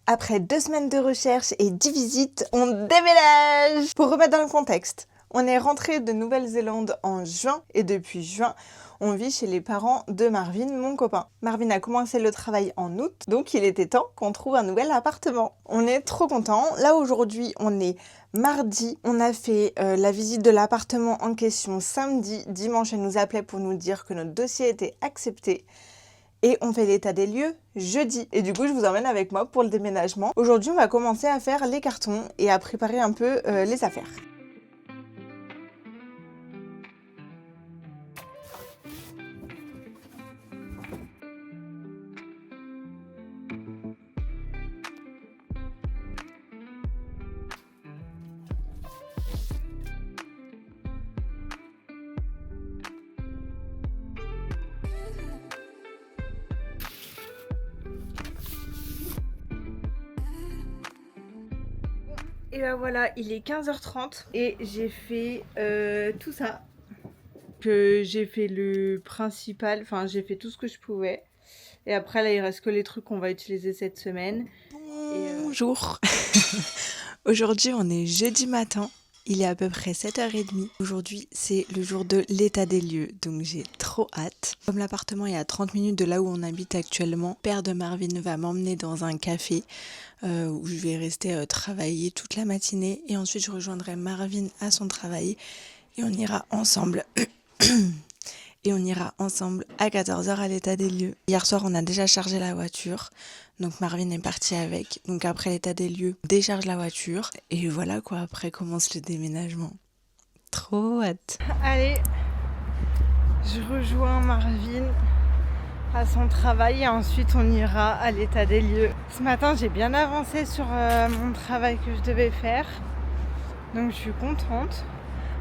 Après 2 semaines de recherche et 10 visites, on déménage! Pour remettre dans le contexte, on est rentré de Nouvelle-Zélande en juin et depuis juin, on vit chez les parents de Marvin, mon copain. Marvin a commencé le travail en août, donc il était temps qu'on trouve un nouvel appartement. On est trop contents. Là aujourd'hui, on est mardi. On a fait la visite de l'appartement en question samedi. Dimanche, elle nous appelait pour nous dire que notre dossier était accepté. Et on fait l'état des lieux jeudi. Et du coup, je vous emmène avec moi pour le déménagement. Aujourd'hui, on va commencer à faire les cartons et à préparer un peu les affaires. Et ben voilà, il est 15h30 et j'ai fait tout ça. J'ai fait le principal, enfin j'ai fait tout ce que je pouvais. Et après là, il reste que les trucs qu'on va utiliser cette semaine. Bonjour. Aujourd'hui, on est jeudi matin. Il est à peu près 7h30. Aujourd'hui, c'est le jour de l'état des lieux, donc j'ai trop hâte. Comme l'appartement est à 30 minutes de là où on habite actuellement, père de Marvin va m'emmener dans un café où je vais rester travailler toute la matinée et ensuite je rejoindrai Marvin à son travail et on ira ensemble. Et on ira ensemble à 14h à l'état des lieux. Hier soir, on a déjà chargé la voiture. Donc Marvin est parti avec. Donc après l'état des lieux, on décharge la voiture. Et voilà quoi, après commence le déménagement. Trop hâte. Allez, je rejoins Marvin à son travail et ensuite on ira à l'état des lieux. Ce matin, j'ai bien avancé sur mon travail que je devais faire. Donc je suis contente.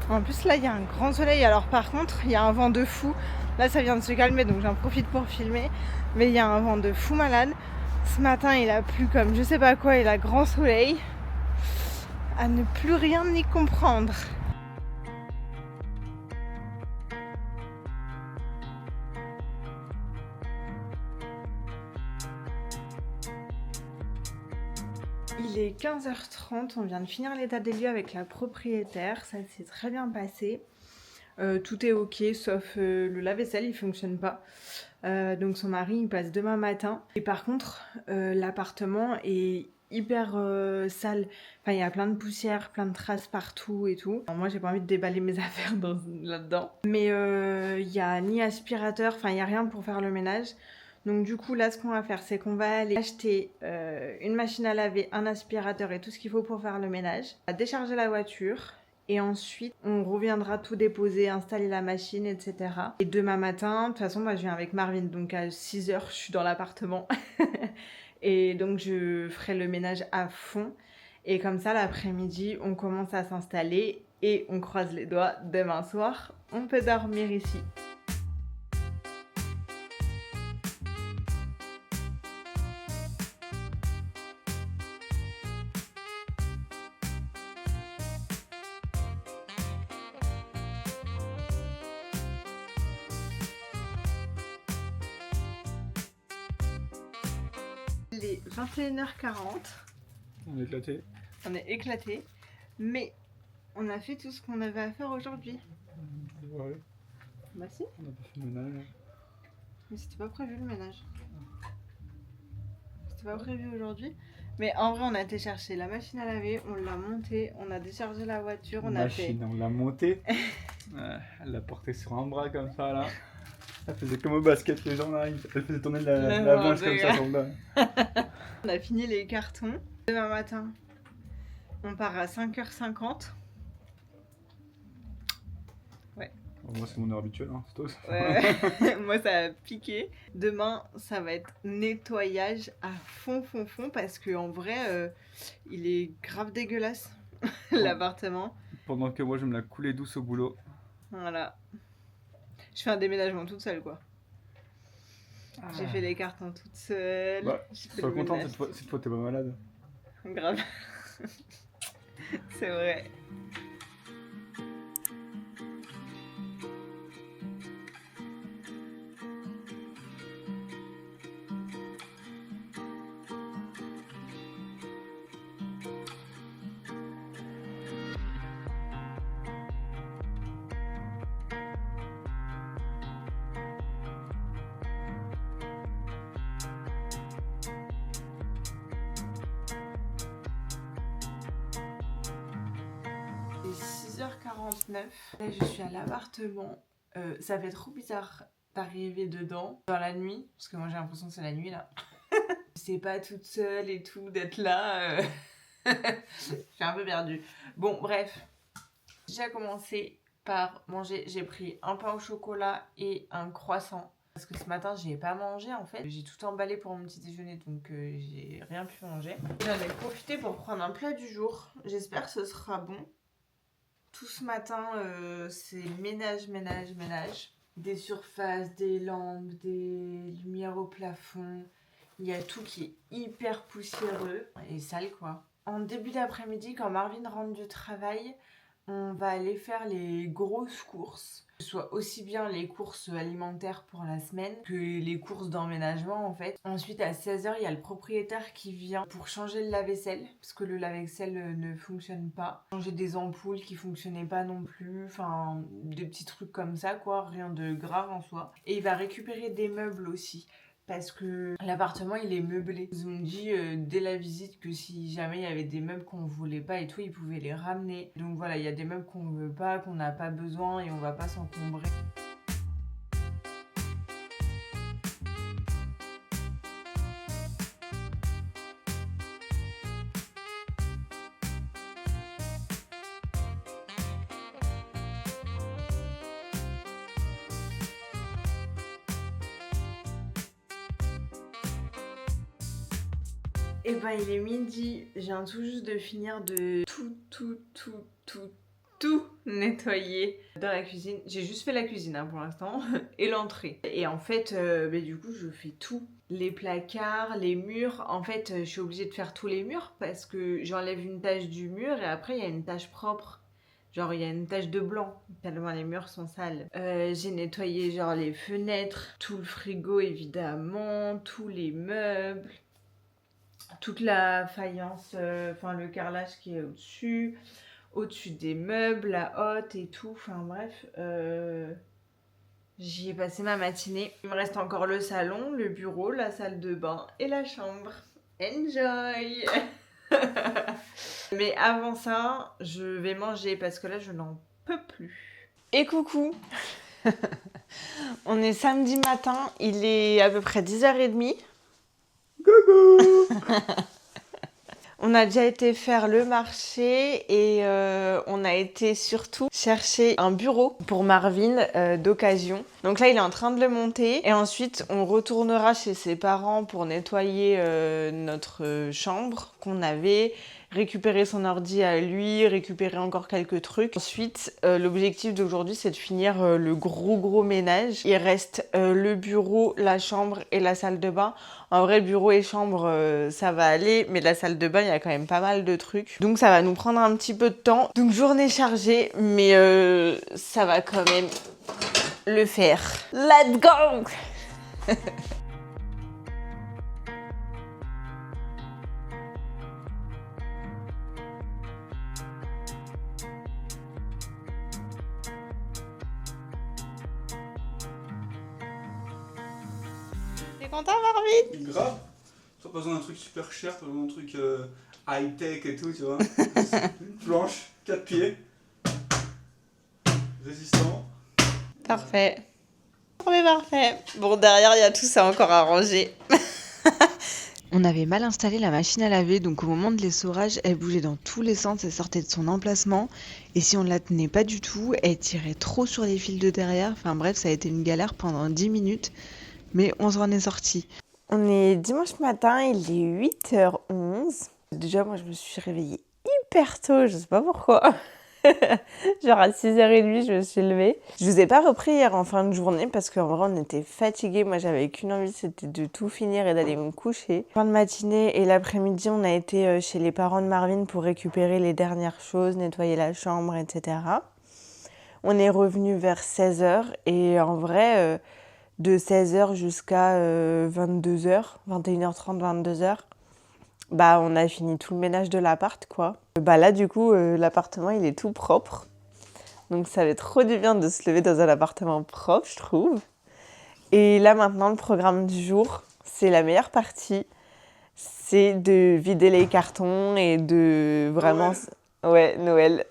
En plus là il y a un grand soleil, alors par contre il y a un vent de fou. Là ça vient de se calmer donc j'en profite pour filmer. Mais il y a un vent de fou malade. Ce matin il a plu comme je sais pas quoi, il a grand soleil. À ne plus rien y comprendre. Il est 15h30, on vient de finir l'état des lieux avec la propriétaire, ça s'est très bien passé. Tout est ok sauf le lave-vaisselle, il fonctionne pas. Donc son mari il passe demain matin. Et par contre l'appartement est hyper sale. Enfin il y a plein de poussière, plein de traces partout et tout. Alors, moi j'ai pas envie de déballer mes affaires là-dedans. Mais il y a ni aspirateur, enfin il y a rien pour faire le ménage. Donc du coup là ce qu'on va faire c'est qu'on va aller acheter une machine à laver, un aspirateur et tout ce qu'il faut pour faire le ménage. On va décharger la voiture. Et ensuite, on reviendra tout déposer, installer la machine, etc. Et demain matin, de toute façon, moi je viens avec Marvin, donc à 6h, je suis dans l'appartement. Et donc je ferai le ménage à fond. Et comme ça, l'après-midi, on commence à s'installer et on croise les doigts. Demain soir, on peut dormir ici. Il est 21h40. On est éclaté. On est éclaté. Mais on a fait tout ce qu'on avait à faire aujourd'hui. Ouais. Bah si. On a pas fait le ménage. Mais c'était pas prévu le ménage. C'était pas prévu aujourd'hui. Mais en vrai, on a été chercher la machine à laver, on l'a montée, on a déchargé la voiture, on a fait. On l'a montée. Elle l'a portée sur un bras comme ça là. Elle faisait comme au basket, les gens là. Elle faisait tourner la planche comme ça sur le bas. On a fini les cartons. Demain matin, on part à 5h50. Ouais. Moi, c'est mon heure habituelle, hein, c'est toi ça. Ouais. Moi, ça a piqué. Demain, ça va être nettoyage à fond, parce qu'en vrai, il est grave dégueulasse, l'appartement. Pendant que moi, je me la coulais douce au boulot. Voilà. Je fais un déménagement toute seule, quoi. J'ai fait les cartons toute seule. Bah, sois contente, cette fois t'es pas malade. Grave. C'est vrai. 6h49. Là, je suis à l'appartement. Ça fait trop bizarre d'arriver dedans dans la nuit, parce que moi j'ai l'impression que c'est la nuit là. C'est pas toute seule et tout, d'être là. Je suis un peu perdue. Bon, bref. J'ai commencé par manger. J'ai pris un pain au chocolat et un croissant. Parce que ce matin, j'ai pas mangé en fait. J'ai tout emballé pour mon petit déjeuner, donc j'ai rien pu manger. J'en ai profité pour prendre un plat du jour. J'espère que ce sera bon. Tout ce matin, c'est ménage. Des surfaces, des lampes, des lumières au plafond. Il y a tout qui est hyper poussiéreux et sale quoi. En début d'après-midi, quand Marvin rentre du travail, on va aller faire les grosses courses. Que ce soit aussi bien les courses alimentaires pour la semaine que les courses d'emménagement en fait. Ensuite à 16h, il y a le propriétaire qui vient pour changer le lave-vaisselle. Parce que le lave-vaisselle ne fonctionne pas. Changer des ampoules qui fonctionnaient pas non plus. Enfin, des petits trucs comme ça quoi. Rien de grave en soi. Et il va récupérer des meubles aussi. Parce que l'appartement il est meublé. Ils ont dit dès la visite que si jamais il y avait des meubles qu'on voulait pas et tout, ils pouvaient les ramener. Donc voilà, il y a des meubles qu'on veut pas, qu'on n'a pas besoin et on va pas s'encombrer. Et ben il est midi, je viens tout juste de finir de tout nettoyer dans la cuisine. J'ai juste fait la cuisine hein, pour l'instant et l'entrée. Et en fait, du coup je fais tout. Les placards, les murs. En fait, je suis obligée de faire tous les murs parce que j'enlève une tache du mur et après il y a une tache propre. Genre il y a une tache de blanc, tellement les murs sont sales. J'ai nettoyé genre les fenêtres, tout le frigo évidemment, tous les meubles. Toute la faïence, enfin le carrelage qui est au-dessus des meubles, la hotte et tout, enfin bref, j'y ai passé ma matinée. Il me reste encore le salon, le bureau, la salle de bain et la chambre. Enjoy. Mais avant ça, je vais manger parce que là je n'en peux plus. Et coucou. On est samedi matin, il est à peu près 10h30. Coucou. On a déjà été faire le marché et on a été surtout chercher un bureau pour Marvin d'occasion. Donc là, il est en train de le monter et ensuite, on retournera chez ses parents pour nettoyer notre chambre qu'on avait, récupérer son ordi à lui, récupérer encore quelques trucs. Ensuite, l'objectif d'aujourd'hui, c'est de finir le gros ménage. Il reste le bureau, la chambre et la salle de bain. En vrai, bureau et chambre, ça va aller, mais la salle de bain, il y a quand même pas mal de trucs. Donc ça va nous prendre un petit peu de temps. Donc journée chargée, mais ça va quand même le faire. Let's go! T'es content, Marvin? Grave. Pas besoin d'un truc super cher, pas besoin d'un truc high-tech et tout, tu vois. Une planche, 4 pieds, résistant. Parfait. Parfait. Bon, derrière, il y a tout ça encore à ranger. On avait mal installé la machine à laver, donc au moment de l'essorage, elle bougeait dans tous les sens, elle sortait de son emplacement. Et si on ne la tenait pas du tout, elle tirait trop sur les fils de derrière. Enfin bref, ça a été une galère pendant 10 minutes, mais on s'en est sorti. On est dimanche matin, il est 8h11. Déjà, moi, je me suis réveillée hyper tôt, je sais pas pourquoi. Genre à 6h30, je me suis levée. Je vous ai pas repris hier en fin de journée parce qu'en vrai, on était fatigués. Moi, j'avais qu'une envie, c'était de tout finir et d'aller me coucher. Fin de matinée et l'après-midi, on a été chez les parents de Marvin pour récupérer les dernières choses, nettoyer la chambre, etc. On est revenu vers 16h et en vrai... de 16h jusqu'à 22h, 21h30, 22h, bah on a fini tout le ménage de l'appart quoi. Bah là du coup l'appartement il est tout propre. Donc ça fait trop du bien de se lever dans un appartement propre je trouve. Et là maintenant le programme du jour, c'est la meilleure partie. C'est de vider les cartons et de vraiment... Ouais, Noël.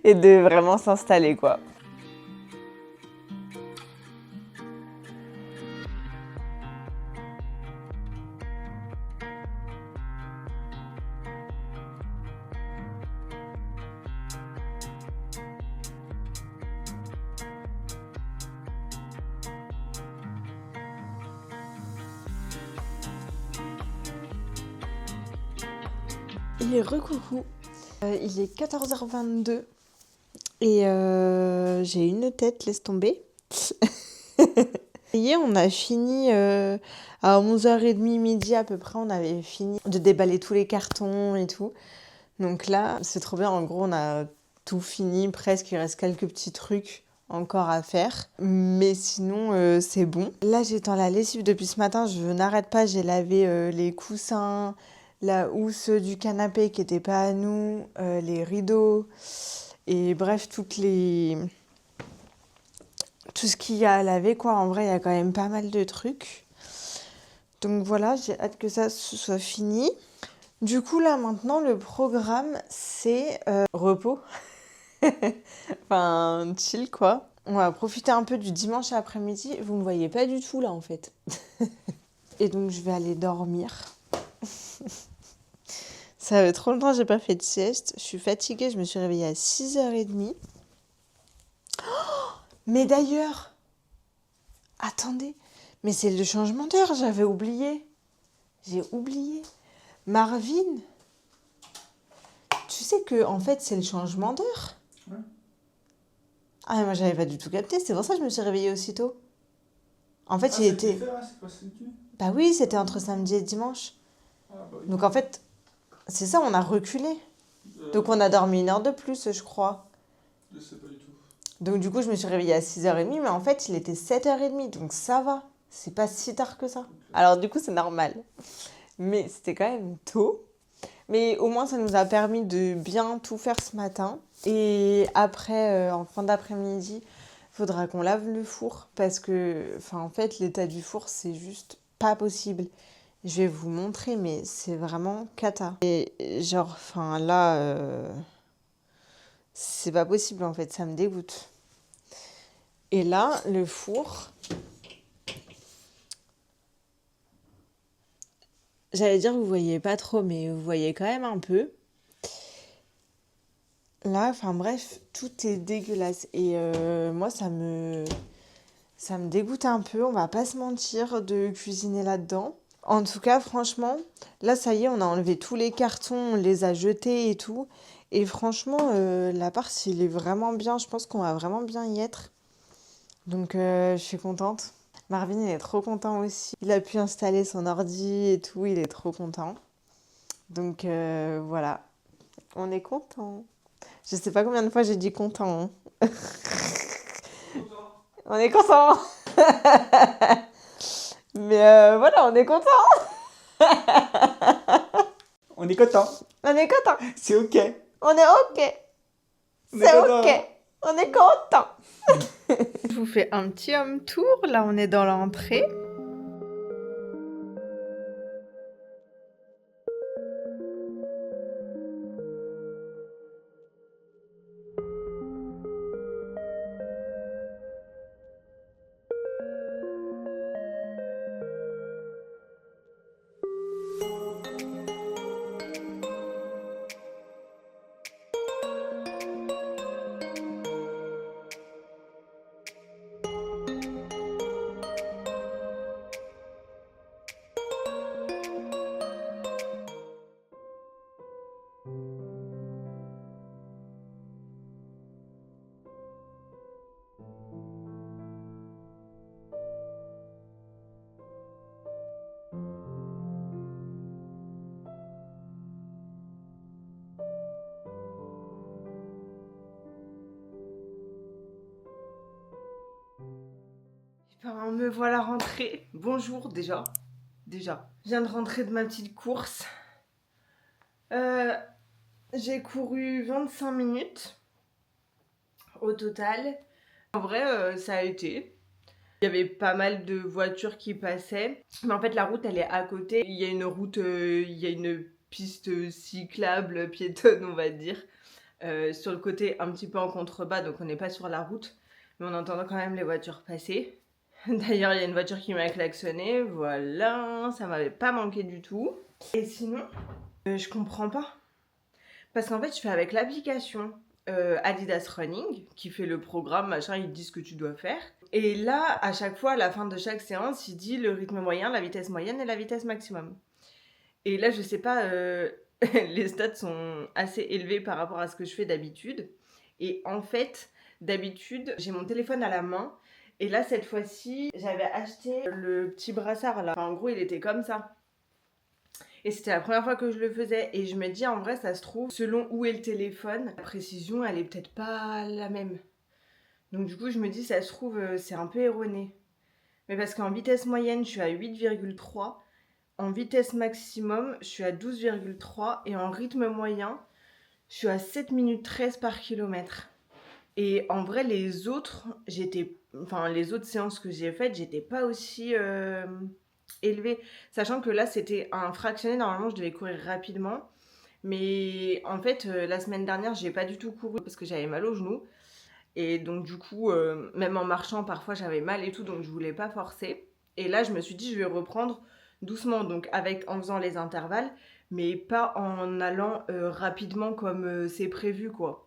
Et de vraiment s'installer, quoi. Et recoucou, il est 14h22 et j'ai une tête, laisse tomber. Hier, on a fini à 11h30, midi à peu près, on avait fini de déballer tous les cartons et tout. Donc là, c'est trop bien, en gros, on a tout fini presque, il reste quelques petits trucs encore à faire. Mais sinon, c'est bon. Là, j'étends la lessive depuis ce matin, je n'arrête pas, j'ai lavé les coussins, la housse du canapé qui n'était pas à nous, les rideaux, et bref, tout ce qu'il y a à laver, quoi. En vrai, il y a quand même pas mal de trucs. Donc voilà, j'ai hâte que ça soit fini. Du coup, là, maintenant, le programme, c'est repos. Enfin, chill, quoi. On va profiter un peu du dimanche après-midi. Vous me voyez pas du tout, là, en fait. Et donc, je vais aller dormir. Ça fait trop longtemps que j'ai pas fait de sieste. Je suis fatiguée, je me suis réveillée à 6h30. Mais d'ailleurs, attendez, mais c'est le changement d'heure, j'avais oublié. J'ai oublié. Marvin, tu sais que en fait c'est le changement d'heure. Ouais. Ah, moi j'avais pas du tout capté, c'est pour ça que je me suis réveillée aussitôt. En fait, il c'est était. différent, c'est pas samedi. Bah oui, c'était entre samedi et dimanche. Ah, bah oui. Donc en fait, c'est ça, on a reculé. Donc on a dormi 1 heure de plus, je crois. Je sais pas du tout. Donc du coup, je me suis réveillée à 6h30, mais en fait, il était 7h30, donc ça va. C'est pas si tard que ça. Alors du coup, c'est normal. Mais c'était quand même tôt. Mais au moins, ça nous a permis de bien tout faire ce matin. Et après, en fin d'après-midi, il faudra qu'on lave le four. Parce que, en fait, l'état du four, c'est juste pas possible. Je vais vous montrer, mais c'est vraiment cata. Et genre, là, c'est pas possible en fait, ça me dégoûte. Et là, le four, j'allais dire vous voyez pas trop, mais vous voyez quand même un peu. Là, bref, tout est dégueulasse. Et moi, ça me dégoûte un peu, on va pas se mentir, de cuisiner là-dedans. En tout cas, franchement, là, ça y est, on a enlevé tous les cartons, on les a jetés et tout. Et franchement, l'appart, il est vraiment bien. Je pense qu'on va vraiment bien y être. Donc, je suis contente. Marvin, il est trop content aussi. Il a pu installer son ordi et tout, il est trop content. Donc, voilà. On est content. Je sais pas combien de fois j'ai dit content. Hein. On est content. Mais voilà, on est content. On est content. On est content. C'est ok. On est ok. C'est ok. On est content. Je vous fais un petit home tour. Là, on est dans l'entrée. Me voilà rentrée. Bonjour déjà. Je viens de rentrer de ma petite course. J'ai couru 25 minutes au total. En vrai, ça a été. Il y avait pas mal de voitures qui passaient. Mais en fait, la route, elle est à côté. Il y a une route, il y a une piste cyclable, piétonne, on va dire. Sur le côté un petit peu en contrebas, donc on n'est pas sur la route, mais on entend quand même les voitures passer. D'ailleurs, il y a une voiture qui m'a klaxonné, voilà, ça m'avait pas manqué du tout. Et sinon, je comprends pas. Parce qu'en fait, je fais avec l'application Adidas Running, qui fait le programme, machin, ils te disent ce que tu dois faire. Et là, à chaque fois, à la fin de chaque séance, il dit le rythme moyen, la vitesse moyenne et la vitesse maximum. Et là, je sais pas, les stats sont assez élevés par rapport à ce que je fais d'habitude. Et en fait, d'habitude, j'ai mon téléphone à la main. Et là, cette fois-ci, j'avais acheté le petit brassard là. Enfin, en gros, il était comme ça. Et c'était la première fois que je le faisais. Et je me dis, en vrai, ça se trouve, selon où est le téléphone, la précision, elle est peut-être pas la même. Donc du coup, je me dis, ça se trouve, c'est un peu erroné. Mais parce qu'en vitesse moyenne, je suis à 8,3. En vitesse maximum, je suis à 12,3. Et en rythme moyen, je suis à 7 minutes 13 par kilomètre. Et en vrai, les autres séances que j'ai faites, j'étais pas aussi élevée. Sachant que là, c'était un fractionné. Normalement, je devais courir rapidement. Mais en fait, la semaine dernière, j'ai pas du tout couru parce que j'avais mal au genou. Et donc, du coup, même en marchant, parfois, j'avais mal et tout. Donc, je voulais pas forcer. Et là, je me suis dit, je vais reprendre doucement. Donc, en faisant les intervalles. Mais pas en allant rapidement comme c'est prévu, quoi.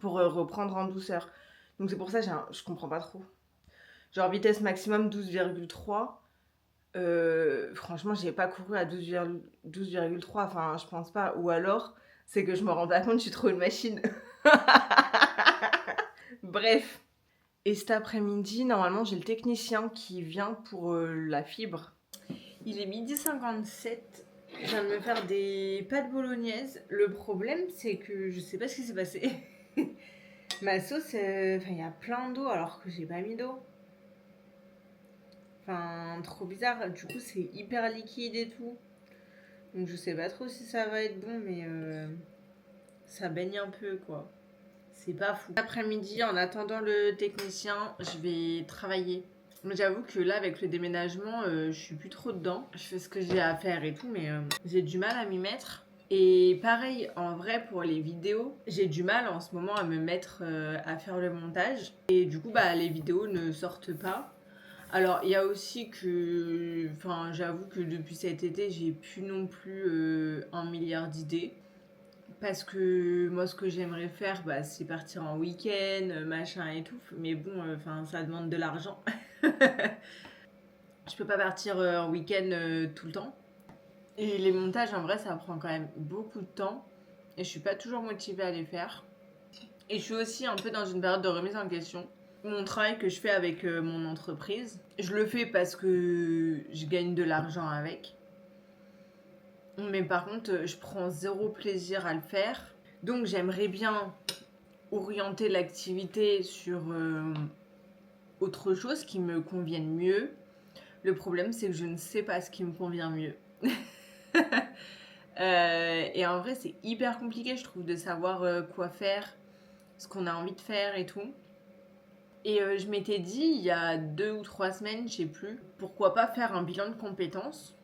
Pour reprendre en douceur. Donc c'est pour ça que je comprends pas trop. Genre vitesse maximum 12,3. Franchement, j'ai pas couru à 12,3. Enfin, je pense pas. Ou alors, c'est que je me rends pas compte, je suis trop une machine. Bref. Et cet après-midi, normalement, j'ai le technicien qui vient pour la fibre. Il est 12h57. Je viens de me faire des pâtes bolognaises. Le problème, c'est que je sais pas ce qui s'est passé. Ma sauce, il y a plein d'eau alors que j'ai pas mis d'eau. Enfin, trop bizarre. Du coup, c'est hyper liquide et tout. Donc, je sais pas trop si ça va être bon, mais ça baigne un peu, quoi. C'est pas fou. L'après-midi, en attendant le technicien, je vais travailler. Mais j'avoue que là, avec le déménagement, je suis plus trop dedans. Je fais ce que j'ai à faire et tout, mais j'ai du mal à m'y mettre. Et pareil, en vrai, pour les vidéos, j'ai du mal en ce moment à me mettre à faire le montage. Et du coup, les vidéos ne sortent pas. Alors, il y a aussi que... Enfin, j'avoue que depuis cet été, j'ai plus non plus 1 milliard d'idées. Parce que moi, ce que j'aimerais faire, c'est partir en week-end, machin et tout. Mais bon, ça demande de l'argent. Je peux pas partir en week-end tout le temps. Et les montages, en vrai, ça prend quand même beaucoup de temps. Et je suis pas toujours motivée à les faire. Et je suis aussi un peu dans une période de remise en question. Mon travail que je fais avec mon entreprise, je le fais parce que je gagne de l'argent avec. Mais par contre, je prends zéro plaisir à le faire. Donc j'aimerais bien orienter l'activité sur autre chose qui me convienne mieux. Le problème, c'est que je ne sais pas ce qui me convient mieux. Et en vrai, c'est hyper compliqué, je trouve, de savoir quoi faire, ce qu'on a envie de faire et tout. Et je m'étais dit, il y a 2 ou 3 semaines, je sais plus, pourquoi pas faire un bilan de compétences.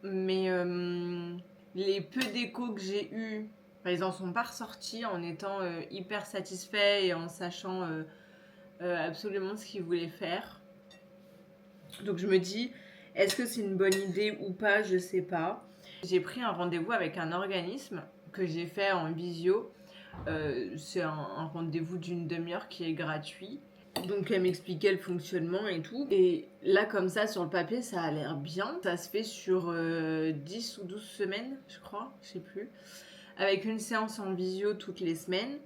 Mais les peu d'échos que j'ai eus, ils en sont pas ressortis en étant hyper satisfaits et en sachant absolument ce qu'ils voulaient faire. Donc je me dis, est-ce que c'est une bonne idée ou pas, je sais pas. J'ai pris un rendez-vous avec un organisme que j'ai fait en visio. C'est un rendez-vous d'une demi-heure qui est gratuit. Donc elle m'expliquait le fonctionnement et tout. Et là, comme ça, sur le papier, ça a l'air bien. Ça se fait sur 10 ou 12 semaines, je crois, je sais plus. Avec une séance en visio toutes les semaines.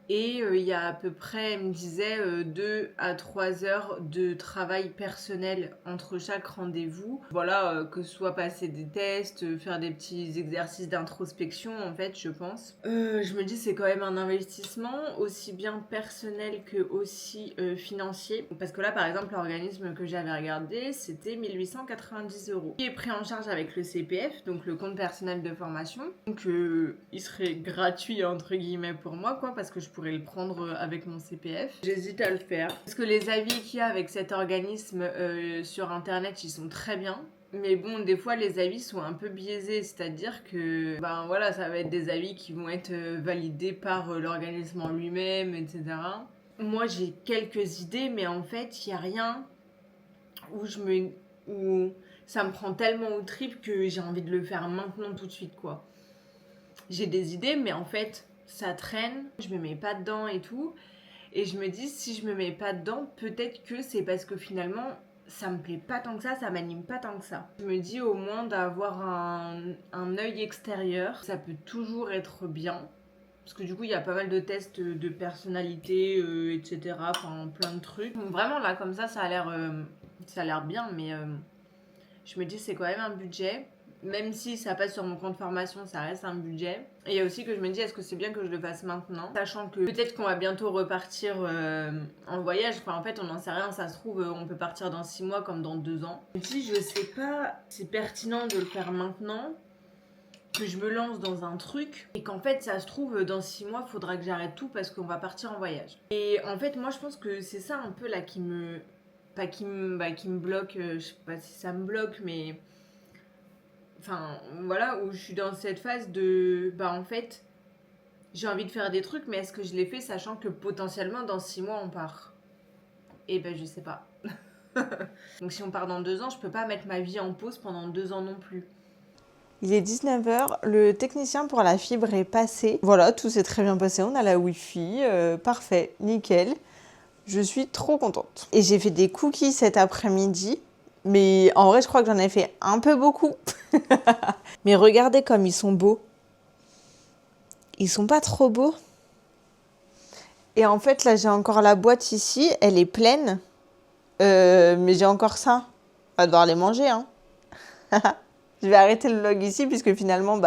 Et il y a à peu près, elle me disait, 2 à 3 heures de travail personnel entre chaque rendez-vous. Voilà, que ce soit passer des tests, faire des petits exercices d'introspection, en fait, je pense. Je me dis, c'est quand même un investissement, aussi bien personnel que aussi financier. Parce que là, par exemple, l'organisme que j'avais regardé, c'était 1 890 €. Qui est pris en charge avec le CPF, donc le compte personnel de formation. Donc, il serait gratuit, entre guillemets, pour moi, quoi, parce que je pourrais le prendre avec mon CPF. J'hésite à le faire. Parce que les avis qu'il y a avec cet organisme sur internet, ils sont très bien. Mais bon, des fois, les avis sont un peu biaisés, c'est-à-dire que, ben voilà, ça va être des avis qui vont être validés par l'organisme en lui-même, etc. Moi, j'ai quelques idées, mais en fait, il n'y a rien où ça me prend tellement au trip que j'ai envie de le faire maintenant, tout de suite, quoi. J'ai des idées, mais en fait, ça traîne, je me mets pas dedans et tout. Et je me dis, si je me mets pas dedans, peut-être que c'est parce que finalement, ça me plaît pas tant que ça m'anime pas tant que ça. Je me dis au moins d'avoir un œil extérieur, ça peut toujours être bien. Parce que du coup, il y a pas mal de tests de personnalité, etc. Enfin, plein de trucs. Donc, vraiment, là, comme ça a l'air bien, mais je me dis, c'est quand même un budget. Même si ça passe sur mon compte formation, ça reste un budget. Et il y a aussi que je me dis, est-ce que c'est bien que je le fasse maintenant ? Sachant que peut-être qu'on va bientôt repartir en voyage. Enfin, en fait, on n'en sait rien. Ça se trouve, on peut partir dans 6 mois comme dans 2 ans. Je me dis, je sais pas, c'est pertinent de le faire maintenant. Que je me lance dans un truc. Et qu'en fait, ça se trouve, dans 6 mois, il faudra que j'arrête tout parce qu'on va partir en voyage. Et en fait, moi, je pense que c'est ça un peu là qui me... Pas qui me bloque. Je sais pas si ça me bloque, mais... Enfin, voilà, où je suis dans cette phase de... Bah, en fait, j'ai envie de faire des trucs, mais est-ce que je les fais sachant que potentiellement, dans 6 mois, on part ? Et ben, je sais pas. Donc, si on part dans 2 ans, je peux pas mettre ma vie en pause pendant 2 ans non plus. Il est 19h, le technicien pour la fibre est passé. Voilà, tout s'est très bien passé, on a la Wi-Fi, parfait, nickel. Je suis trop contente. Et j'ai fait des cookies cet après-midi. Mais en vrai, je crois que j'en ai fait un peu beaucoup. Mais regardez comme ils sont beaux. Ils sont pas trop beaux. Et en fait, là, j'ai encore la boîte ici. Elle est pleine. Mais j'ai encore ça. On va devoir les manger, hein. Je vais arrêter le vlog ici puisque finalement,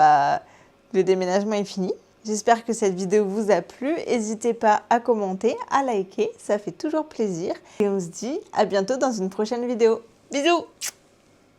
le déménagement est fini. J'espère que cette vidéo vous a plu. N'hésitez pas à commenter, à liker. Ça fait toujours plaisir. Et on se dit à bientôt dans une prochaine vidéo. Bisous!